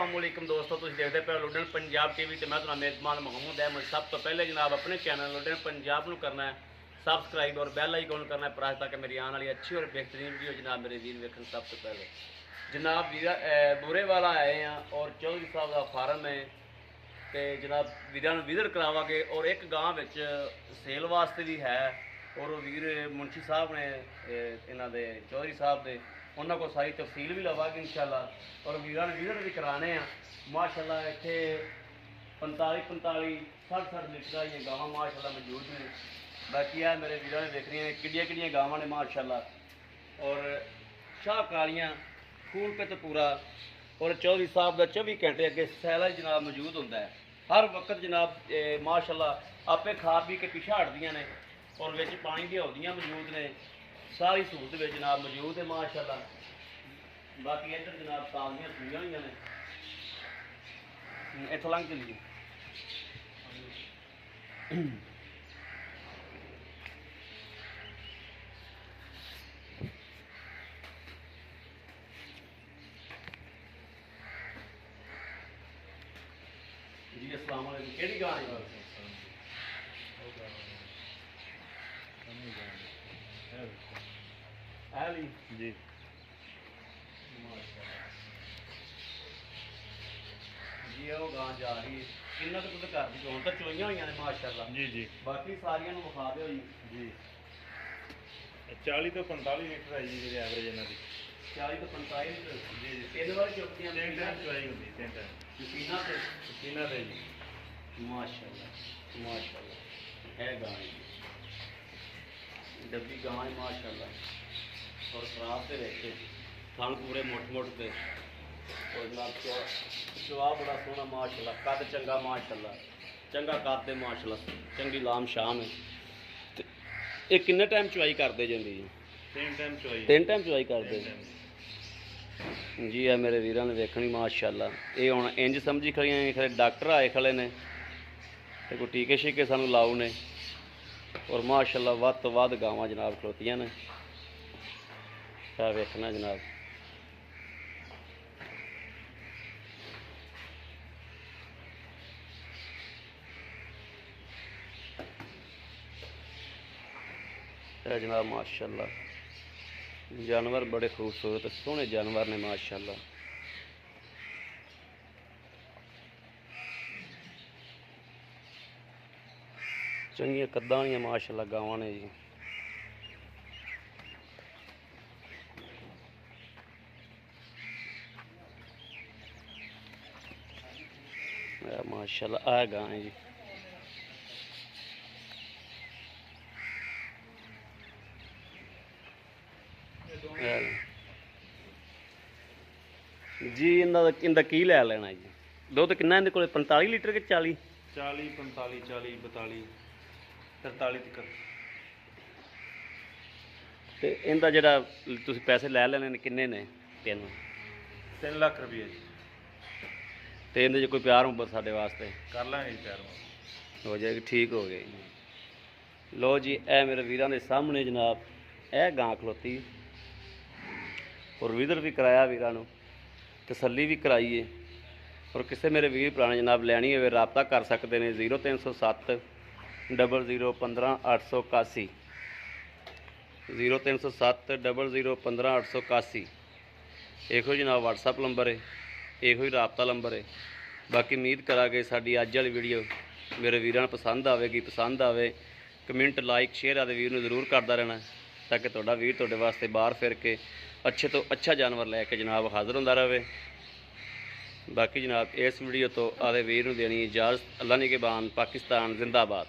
अस्सलामुअलैकुम दोस्तों, तुम देखते पे लुडन पंजाब टीवी तो मैं तुम्हारा मेजबान मोहम्मद अहमद। सब तो पहले जनाब अपने चैनल लुडन पंजाब को करना है सबसक्राइब और बैल आइकन करना है प्रेस, ताकि मेरी आने वाली अच्छी और बेहतरीन वीडियो जनाब मेरे वीर वेखन। सब तो पहले जनाब बुरे वाला आए हैं और चौधरी साहब का फार्म है तो जनाब वीर विजिट करावे। और एक गाँव में सेल वास्ते भी है और वीर मुंशी साहब ने इन्हों के चौधरी साहब के उन्होंने को सारी तफसील भी लवागे इंशाल्लाह। और वीर ने विजिट भी कराने हैं माशाल्लाह। इतने 45 60 लीटर ये गावां माशाल्लाह मौजूद ने। बाकी है मेरे वीर ने देख रही हैं किड्डियां गावां ने माशाल्लाह। और शाह कालियाँ खून पे तो पूरा। और चौधरी साहब का 24 घंटे अगे सैला जनाब मौजूद होंदा है हर वक्त जनाब माशाल्लाह। आपे खा पी के पिछा हटदियां ने और विच पानी दी हौदियां मौजूद ने, सारी सहूलत जनाब मौजूद है माशाल्लाह। बाकी इधर जनाब ताज़ियां सूइयां हुई ने, इत्थों लंघ चलिए। जी अस्सलाम वालेकुम, केड़ी गां है वाली जी जी वो गां जा रही है किन्ना तो कर दी हूँ तो चोइयां हुई ने माशाल्लाह। जी जी बाकी सारियां नूं विखा दिओ जी। जी 40 ਤੋਂ 45 ਲੀਟਰ है जी जी एवरेज इन्हों की। 40 तो 45 लीटर जी जी तीन बार चौकियां तीन टाइम चुआई होंगी, तीन टाइम मशीना से मशीना से जी। माशाल्लाह माशाल्लाह है गां डब्बी गां है माशाल्लाह। और खराब से रखे थन पूरे मुठ पे और जनाब चुआ बड़ा सोहना माशाल्लाह। कद चंगा माशाल्लाह, चंगा कद है माशाल्लाह, चंगी लाम शाम है। ते ये किन्ने टाइम चुआई करते जी? तीन टाइम चुआई, तीन टाइम चुआई करते तीन टाइम। जी। आ मेरे वीर ने देखनी माशाल्लाह। ये हुण इंज समझी खड़ियां खड़े डॉक्टर आए खड़े ने ते कोई टीके शीके सानू लाओ ने। और माशाल्लाह वध तो वध गावां जनाब खलोतियां ने, वेखना जनाब। जनाब माशाल्लाह जानवर बड़े खूबसूरत सोहने जानवर ने माशाल्लाह। चंगियां कद्दां वालियां माशाल्लाह गावां ने जी। माशाल्लाह आ गां है जी। जी इनका की लै लेना जी? दुध किन्ना इहदे कोल 45 लीटर के 40? 40 45 40 42 43 तक। तो इनका जिहड़ा तुसीं पैसे लै लेने ने किन्ने ने? 3 लाख रुपये जी। तो इहदे कोई प्यार मुहब्बत साडे वास्ते कर लेंगे जी, प्यार हो जाएगी, ठीक हो गई। लो जी ए मेरे वीरां दे सामने जनाब ए गां खलोती और विजिट भी कराया वीरां नूं, तसल्ली भी कराइए। और किसी मेरे वीर भरा ने जनाब लैनी हो राबता कर सकते हैं 0307 00 15 881 0307 00 15 881। ਇਹੋ जनाब WhatsApp नंबर है, ਇਹੋ ही राबता नंबर है। बाकी उम्मीद करा कि साडी अज वाली वीडियो मेरे वीरां नूं पसंद आवेगी। पसंद आवे कमेंट लाइक शेयर आदि वीर नूं जरूर करता रहना, ताकि तुहाडा वीर तुहाडे वास्ते बाहर फिर के अच्छे तो अच्छा जानवर लैके जनाब हाज़र होंदा रहे। बाकी जनाब इस वीडियो तो आदे वीर नूं देनी इजाज़त। अल्लाह निगहबान, पाकिस्तान जिंदाबाद।